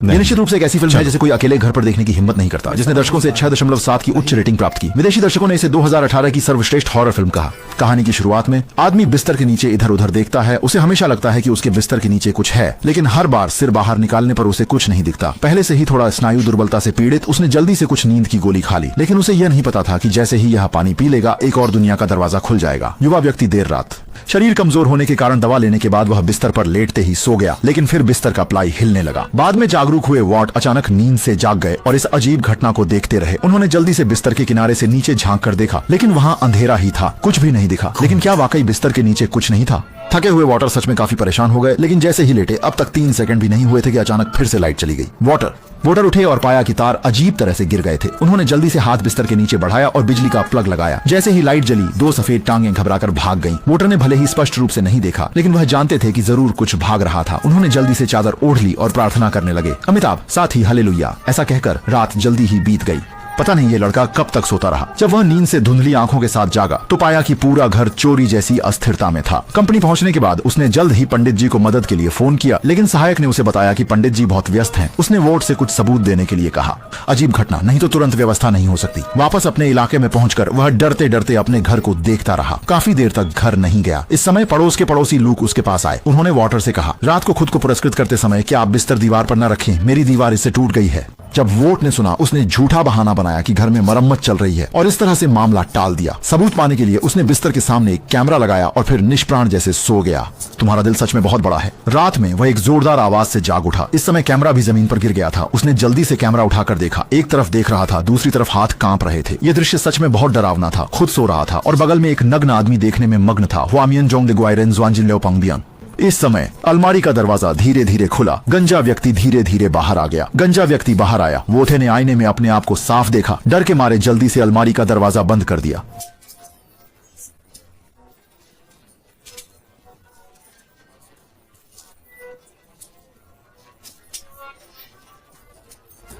ये निश्चित रूप से एक ऐसी फिल्म है जिसे कोई अकेले घर पर देखने की हिम्मत नहीं करता, जिसने दर्शकों से 6.7 की उच्च रेटिंग प्राप्त की। विदेशी दर्शकों ने इसे 2018 की सर्वश्रेष्ठ हॉरर फिल्म कहा। कहानी की शुरुआत में आदमी बिस्तर के नीचे इधर उधर देखता है। उसे हमेशा लगता है कि उसके बिस्तर के नीचे कुछ है, लेकिन हर बार सिर बाहर निकालने पर उसे कुछ नहीं दिखता। पहले से ही थोड़ा स्नायु दुर्बलता से पीड़ित उसने जल्दी से कुछ नींद की गोली खा ली, लेकिन उसे यह नहीं पता था कि जैसे ही यह पानी पी लेगा एक और दुनिया का दरवाजा खुल जाएगा। युवा व्यक्ति देर रात शरीर कमजोर होने के कारण दवा लेने के बाद वह बिस्तर पर लेटते ही सो गया, लेकिन फिर बिस्तर का प्लाई हिलने लगा। बाद में जागरूक हुए वॉट अचानक नींद से जाग गए और इस अजीब घटना को देखते रहे। उन्होंने जल्दी से बिस्तर के किनारे से नीचे झांक कर देखा, लेकिन वहाँ अंधेरा ही था, कुछ भी नहीं दिखा। लेकिन क्या वाकई बिस्तर के नीचे कुछ नहीं था? थके हुए वॉटर सच में काफी परेशान हो गए, लेकिन जैसे ही लेटे अब तक 3 सेकंड भी नहीं हुए थे कि अचानक फिर से लाइट चली गई। वॉटर उठे और पाया कि तार अजीब तरह से गिर गए थे। उन्होंने जल्दी से हाथ बिस्तर के नीचे बढ़ाया और बिजली का प्लग लगाया। जैसे ही लाइट जली 2 सफेद टांगें घबराकर भाग गईं। वॉटर ने भले ही स्पष्ट रूप से नहीं देखा, लेकिन वह जानते थे कि जरूर कुछ भाग रहा था। उन्होंने जल्दी से चादर ओढ़ ली और प्रार्थना करने लगे। अमिताभ साथ ही हालेलुया ऐसा कहकर रात जल्दी ही बीत गई। पता नहीं ये लड़का कब तक सोता रहा। जब वह नींद से धुंधली आंखों के साथ जागा तो पाया कि पूरा घर चोरी जैसी अस्थिरता में था। कंपनी पहुंचने के बाद उसने जल्द ही पंडित जी को मदद के लिए फोन किया, लेकिन सहायक ने उसे बताया कि पंडित जी बहुत व्यस्त हैं। उसने वोट से कुछ सबूत देने के लिए कहा। अजीब घटना, नहीं तो तुरंत व्यवस्था नहीं हो सकती। वापस अपने इलाके में पहुंचकर वह डरते डरते अपने घर को देखता रहा। काफी देर तक घर नहीं गया। इस समय पड़ोस के पड़ोसी लूक उसके पास आए। उन्होंने वॉटर से कहा, रात को खुद को पुरस्कृत करते समय क्या आप बिस्तर दीवार पर न रखें, मेरी दीवार इससे टूट गई है। जब वोट ने सुना उसने झूठा बहाना बनाया कि घर में मरम्मत चल रही है और इस तरह से मामला टाल दिया। सबूत पाने के लिए उसने बिस्तर के सामने एक कैमरा लगाया और फिर निष्प्राण जैसे सो गया। तुम्हारा दिल सच में बहुत बड़ा है। रात में वह एक जोरदार आवाज से जाग उठा। इस समय कैमरा भी जमीन पर गिर गया था। उसने जल्दी से कैमरा उठाकर देखा। एक तरफ देख रहा था, दूसरी तरफ हाथ कांप रहे थे। यह दृश्य सच में बहुत डरावना था। खुद सो रहा था और बगल में एक नग्न आदमी देखने में मग्न था। हुआमियन जोंग दे गुआइरेन ज़ुआनजिन लेओपांगबियन। इस समय अलमारी का दरवाजा धीरे धीरे खुला। गंजा व्यक्ति धीरे धीरे बाहर आ गया। गंजा व्यक्ति बाहर आया। वोथे ने आईने में अपने आप को साफ देखा। डर के मारे जल्दी से अलमारी का दरवाजा बंद कर दिया।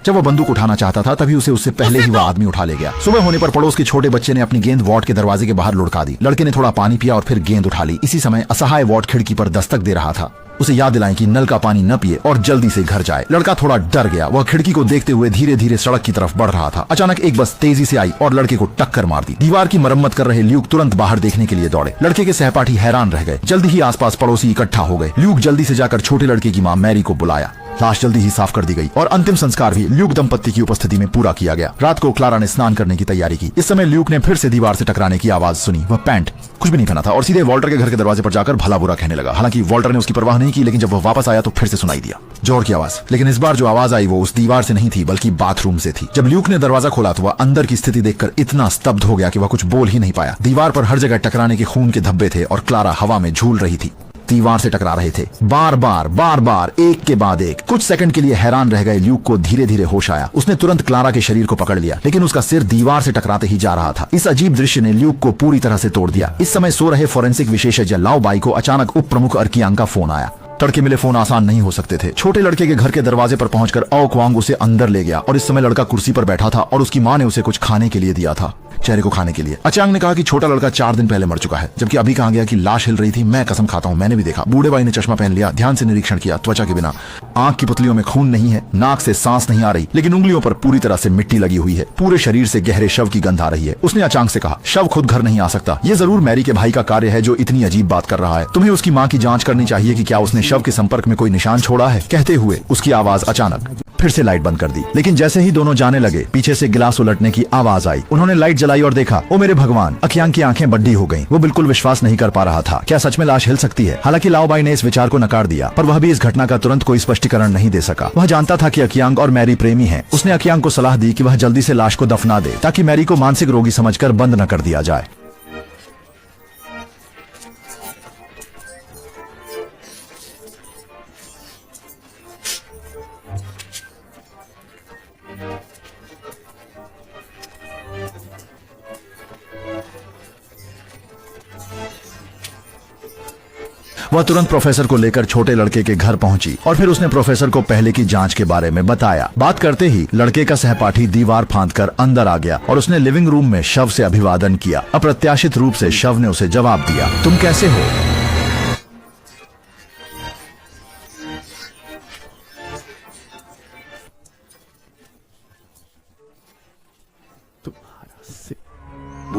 जब वह बंदूक उठाना चाहता था तभी उससे पहले ही वह आदमी उठा ले गया। सुबह होने पर पड़ोस के छोटे बच्चे ने अपनी गेंद वॉट के दरवाजे के बाहर लुढ़का दी। लड़के ने थोड़ा पानी पिया और फिर गेंद उठा ली। इसी समय असहाय वॉट खिड़की पर दस्तक दे रहा था। उसे याद दिलाएं कि नल का पानी न पिए और जल्दी से घर जाए। लड़का थोड़ा डर गया। वह खिड़की को देखते हुए धीरे धीरे सड़क की तरफ बढ़ रहा था। अचानक एक बस तेजी से आई और लड़के को टक्कर मार दी। दीवार की मरम्मत कर रहे ल्यूक तुरंत बाहर देखने के लिए दौड़े। लड़के के सहपाठी हैरान रह गए। जल्दी ही आसपास पड़ोसी इकट्ठा हो गए। ल्यूक जल्दी से जाकर छोटे लड़के की मां मैरी को बुलाया। लाश जल्दी ही साफ कर दी गई और अंतिम संस्कार भी ल्यूक दंपत्ति की उपस्थिति में पूरा किया गया। रात को क्लारा ने स्नान करने की तैयारी की। इस समय ल्यूक ने फिर से दीवार से टकराने की आवाज सुनी। वह पैंट कुछ भी नहीं पहना था और सीधे वॉल्टर के घर के दरवाजे पर जाकर भला बुरा कहने लगा। हालांकि वॉल्टर ने उसकी परवाह नहीं की, लेकिन जब वह वापस आया तो फिर से सुनाई दिया जोर की आवाज। लेकिन इस बार जो आवाज आई वो उस दीवार से नहीं थी बल्कि बाथरूम से थी। जब ल्यूक ने दरवाजा खोला तो वह अंदर की स्थिति देखकर इतना स्तब्ध हो गया कि वह कुछ बोल ही नहीं पाया। दीवार पर हर जगह टकराने के खून के धब्बे थे और क्लारा हवा में झूल रही थी। दीवार से टकरा रहे थे बार बार एक के बाद एक। कुछ सेकंड के लिए हैरान रह गए ल्यूक को धीरे धीरे होश आया। उसने तुरंत क्लारा के शरीर को पकड़ लिया, लेकिन उसका सिर दीवार से टकराते ही जा रहा था। इस अजीब दृश्य ने ल्यूक को पूरी तरह से तोड़ दिया। इस समय सो रहे फोरेंसिक विशेषज्ञ लाओ बाई को अचानक उप प्रमुख अर्कियांग का फोन आया। तड़के मिले फोन आसान नहीं हो सकते थे। छोटे लड़के के घर के दरवाजे पर पहुंचकर आओ क्वांग उसे अंदर ले गया और इस समय लड़का कुर्सी पर बैठा था और उसकी मां ने उसे कुछ खाने के लिए दिया था, चेहरे को खाने के लिए। अचांग ने कहा कि छोटा लड़का 4 दिन पहले मर चुका है, जबकि अभी कहा गया कि लाश हिल रही थी। मैं कसम खाता हूं मैंने भी देखा। बूढ़े भाई ने चश्मा पहन लिया, ध्यान से निरीक्षण किया। त्वचा के बिना, आंख की पुतलियों में खून नहीं है, नाक से सांस नहीं आ रही, लेकिन उंगलियों पर पूरी तरह से मिट्टी लगी हुई है। पूरे शरीर से गहरे शव की गंध आ रही है। उसने अचांग से कहा, शव खुद घर नहीं आ सकता। ये जरूर मैरी के भाई का कार्य है जो इतनी अजीब बात कर रहा है। तुम्हें उसकी माँ की जांच करनी चाहिए कि क्या उसने शव के संपर्क में कोई निशान छोड़ा है। कहते हुए उसकी आवाज अचानक फिर से लाइट बंद कर दी। लेकिन जैसे ही दोनों जाने लगे पीछे से गिलास उलटने की आवाज आई। उन्होंने लाइट जलाई और देखा। ओ मेरे भगवान! अकियांग की आंखें बड्डी हो गईं। वो बिल्कुल विश्वास नहीं कर पा रहा था। क्या सच में लाश हिल सकती है? हालांकि लाओ बाई ने इस विचार को नकार दिया, पर वह भी इस घटना का तुरंत कोई स्पष्टीकरण नहीं दे सका। वह जानता था कि अकियांग और मैरी प्रेमी हैं। उसने अकियांग को सलाह दी कि वह जल्दी से लाश को दफना दे ताकि मैरी को मानसिक रोगी समझकर बंद न कर दिया जाए। वह तुरंत प्रोफेसर को लेकर छोटे लड़के के घर पहुंची और फिर उसने प्रोफेसर को पहले की जांच के बारे में बताया। बात करते ही लड़के का सहपाठी दीवार फांदकर अंदर आ गया और उसने लिविंग रूम में शव से अभिवादन किया। अप्रत्याशित रूप से शव ने उसे जवाब दिया, तुम कैसे हो?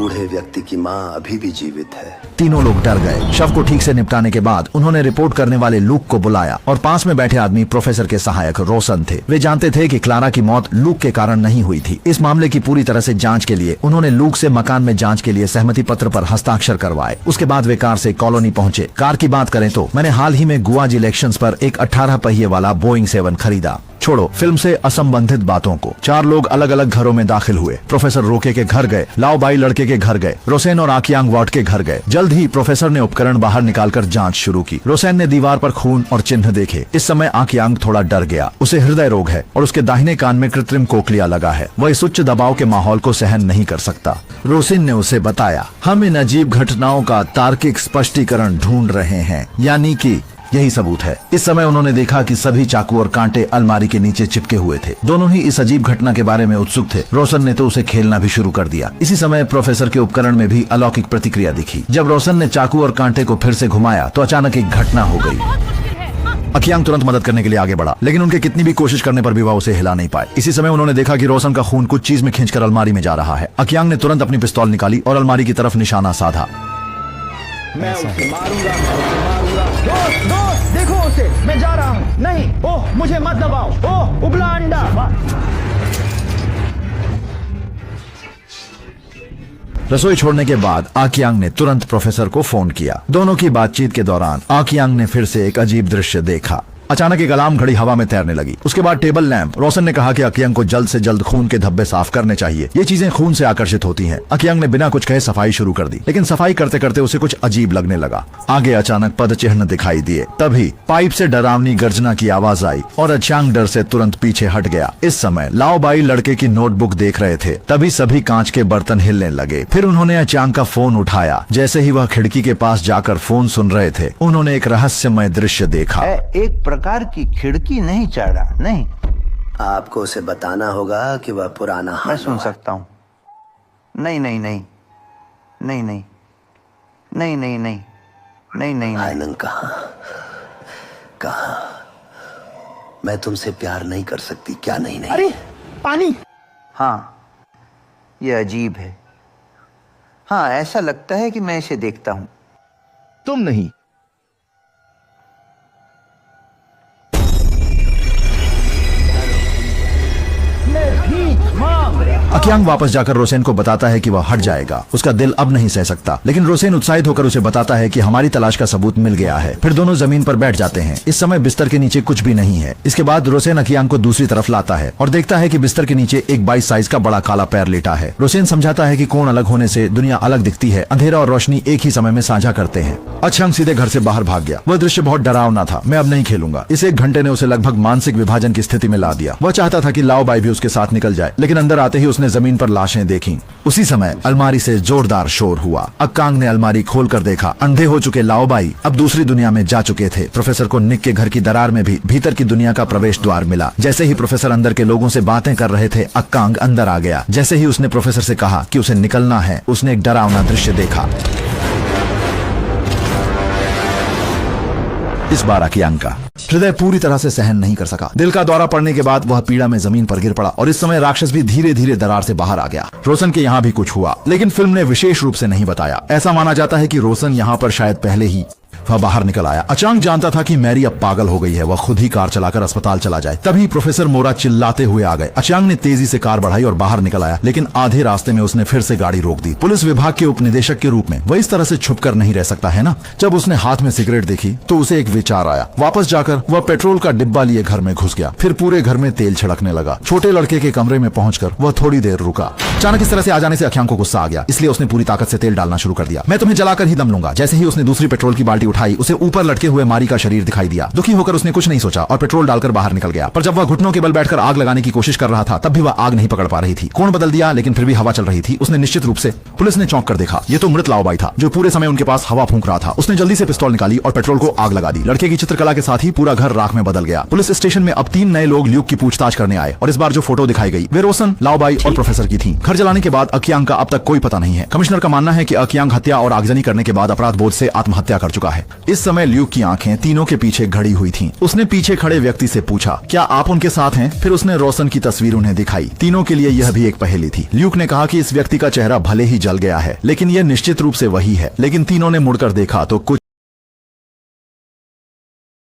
बूढ़े व्यक्ति की माँ अभी भी जीवित है। तीनों लोग डर गए। शव को ठीक से निपटाने के बाद उन्होंने रिपोर्ट करने वाले लूक को बुलाया और पास में बैठे आदमी प्रोफेसर के सहायक रोशन थे। वे जानते थे कि क्लारा की मौत लूक के कारण नहीं हुई थी। इस मामले की पूरी तरह से जांच के लिए उन्होंने लूक से मकान में जांच के लिए सहमति पत्र पर हस्ताक्षर करवाए। उसके बाद वे कार से कॉलोनी पहुंचे। कार की बात करें तो मैंने हाल ही में गुआज इलेक्शंस पर एक 18 पहिए वाला बोइंग 7 खरीदा। छोड़ो फिल्म से असंबंधित बातों को। 4 लोग अलग अलग घरों में दाखिल हुए। प्रोफेसर रोके के घर गए, लाओबाई लड़के के घर गए, रोसेन और आकियांग वाट के घर गए। जल्द ही प्रोफेसर ने उपकरण बाहर निकालकर जांच शुरू की। रोसेन ने दीवार पर खून और चिन्ह देखे। इस समय आकियांग थोड़ा डर गया। उसे हृदय रोग है और उसके दाहिने कान में कृत्रिम कोकलिया लगा है। वह इस उच्च दबाव के माहौल को सहन नहीं कर सकता। रोसेन ने उसे बताया, हम इन अजीब घटनाओं का तार्किक स्पष्टीकरण ढूंढ रहे हैं, यानी कि यही सबूत है। इस समय उन्होंने देखा कि सभी चाकू और कांटे अलमारी के नीचे चिपके हुए थे। दोनों ही इस अजीब घटना के बारे में उत्सुक थे। रोशन ने तो उसे खेलना भी शुरू कर दिया। इसी समय प्रोफेसर के उपकरण में भी अलौकिक प्रतिक्रिया दिखी। जब रोशन ने चाकू और कांटे को फिर से घुमाया तो अचानक एक घटना हो गई। अकियांग तुरंत मदद करने के लिए आगे बढ़ा, लेकिन उनके कितनी भी कोशिश करने पर भी वह उसे हिला नहीं पाए। इसी समय उन्होंने देखा कि रोशन का खून कुछ चीज में खींचकर अलमारी में जा रहा है। अकियांग ने तुरंत अपनी पिस्तौल निकाली और अलमारी की तरफ निशाना साधा। मैं उसे मारूंगा, दोस्त देखो उसे, मैं जा रहा हूँ। नहीं, ओह मुझे मत दबाओ, ओह उबला अंडा। रसोई छोड़ने के बाद आकियांग ने तुरंत प्रोफेसर को फोन किया। दोनों की बातचीत के दौरान आकियांग ने फिर से एक अजीब दृश्य देखा। अचानक एक अलार्म घड़ी हवा में तैरने लगी। उसके बाद टेबल लैंप। रोशन ने कहा कि अकियांग को जल्द से जल्द खून के धब्बे साफ करने चाहिए। ये चीजें खून से आकर्षित होती हैं। अकियांग ने बिना कुछ कहे सफाई शुरू कर दी, लेकिन सफाई करते करते उसे कुछ अजीब लगने लगा। आगे अचानक पद चिन्ह दिखाई दिए। तभी पाइप से डरावनी गर्जना की आवाज आई और अचांग डर से तुरंत पीछे हट गया। इस समय लाओबाई लड़के की नोटबुक देख रहे थे। तभी सभी कांच के बर्तन हिलने लगे। फिर उन्होंने अचांग का फोन उठाया। जैसे ही वह खिड़की के पास जाकर फोन सुन रहे थे, उन्होंने एक रहस्यमय दृश्य देखा। एक प्रकार की खिड़की नहीं चढ़ा, नहीं। आपको उसे बताना होगा कि वह पुराना मैं सुन सकता हूँ। नहीं नहीं नहीं नहीं नहीं नहीं नहीं नहीं नहीं नहीं आनंद कहाँ मैं तुमसे प्यार नहीं कर सकती क्या? नहीं नहीं। अरे पानी। हाँ, यह अजीब है। हाँ, ऐसा लगता है कि मैं इसे देखता हूँ। तुम नहीं। अकियांग वापस जाकर रोसेन को बताता है कि वह हट जाएगा। उसका दिल अब नहीं सह सकता, लेकिन रोसेन उत्साहित होकर उसे बताता है कि हमारी तलाश का सबूत मिल गया है। फिर दोनों जमीन पर बैठ जाते हैं। इस समय बिस्तर के नीचे कुछ भी नहीं है। इसके बाद रोसेन अकियांग को दूसरी तरफ लाता है और देखता है कि बिस्तर के नीचे एक 22 साइज का बड़ा काला पैर लेटा है। रोसेन समझाता है कि कोण अलग होने से दुनिया अलग दिखती है। अंधेरा और रोशनी एक ही समय में साझा करते हैं। अकियांग सीधे घर से बाहर भाग गया। वह दृश्य बहुत डरावना था। मैं अब नहीं खेलूंगा। इस 1 घंटे ने उसे लगभग मानसिक विभाजन की स्थिति में ला दिया। वह चाहता था कि लाओबाई भी उसके साथ निकल जाए, लेकिन अंदर आते ही उसने जमीन पर लाशें देखी। उसी समय अलमारी से जोरदार शोर हुआ। अक्कांग ने अलमारी खोलकर देखा। अंधे हो चुके लाओबाई अब दूसरी दुनिया में जा चुके थे। प्रोफेसर को निक के घर की दरार में भी भीतर की दुनिया का प्रवेश द्वार मिला। जैसे ही प्रोफेसर अंदर के लोगों से बातें कर रहे थे, अक्कांग अंदर आ गया। जैसे ही उसने प्रोफेसर से कहा कि उसे निकलना है, उसने एक डरावना दृश्य देखा। इस बार अकियांग का हृदय पूरी तरह से सहन नहीं कर सका। दिल का दौरा पड़ने के बाद वह पीड़ा में जमीन पर गिर पड़ा और इस समय राक्षस भी धीरे धीरे दरार से बाहर आ गया। रोशन के यहाँ भी कुछ हुआ, लेकिन फिल्म ने विशेष रूप से नहीं बताया। ऐसा माना जाता है कि रोशन यहाँ पर शायद पहले ही वह बाहर निकल आया। अचांग जानता था कि मैरी अब पागल हो गई है। वह खुद ही कार चलाकर अस्पताल चला जाए। तभी प्रोफेसर मोरा चिल्लाते हुए आ गए। अचांग ने तेजी से कार बढ़ाई और बाहर निकल आया, लेकिन आधे रास्ते में उसने फिर से गाड़ी रोक दी। पुलिस विभाग के उपनिदेशक के रूप में वह इस तरह से छुपकर नहीं रह सकता है ना। जब उसने हाथ में सिगरेट देखी तो उसे एक विचार आया। वापस जाकर वह पेट्रोल का डिब्बा लिए घर में घुस गया। फिर पूरे घर में तेल छिड़कने लगा। छोटे लड़के के कमरे में पहुंचकर वह थोड़ी देर रुका। अचानक इस तरह से आ जाने से अकियांग को गुस्सा आ गया, इसलिए उसने पूरी ताकत से तेल डालना शुरू कर दिया। मैं तुम्हें जलाकर ही दम लूंगा। जैसे ही उसने दूसरी पेट्रोल की बाल्टी उठाई, उसे ऊपर लटके हुए मारी का शरीर दिखाई दिया। दुखी होकर उसने कुछ नहीं सोचा और पेट्रोल डालकर बाहर निकल गया। पर जब वह घुटनों के बल बैठकर आग लगाने की कोशिश कर रहा था, तब भी वह आग नहीं पकड़ पा रही थी। कोण बदल दिया, लेकिन फिर भी हवा चल रही थी। उसने निश्चित रूप से पुलिस ने चौंक कर देखा। ये तो मृत लाओबाई था, जो पूरे समय उनके पास हवा फूंक रहा था। उसने जल्दी से पिस्तौल निकाली और पेट्रोल को आग लगा दी। लड़के की चित्रकला के साथ ही पूरा घर राख में बदल गया। पुलिस स्टेशन में अब 3 नए लोग ल्यूक की पूछताछ करने आए और इस बार जो फोटो दिखाई गई वे रोशन, लाओबाई और प्रोफेसर की थी। घर जलाने के बाद अकियांग का अब तक कोई पता नहीं है। कमिश्नर का मानना है कि अकियांग हत्या और आगजनी करने के बाद अपराध बोध से आत्महत्या कर चुका है। है। इस समय ल्यूक की आंखें तीनों के पीछे घड़ी हुई थीं। उसने पीछे खड़े व्यक्ति से पूछा, क्या आप उनके साथ हैं? फिर उसने रोशन की तस्वीर उन्हें दिखाई। तीनों के लिए यह भी एक पहेली थी। ल्यूक ने कहा कि इस व्यक्ति का चेहरा भले ही जल गया है, लेकिन यह निश्चित रूप से वही है। लेकिन तीनों ने मुड़कर देखा तो कुछ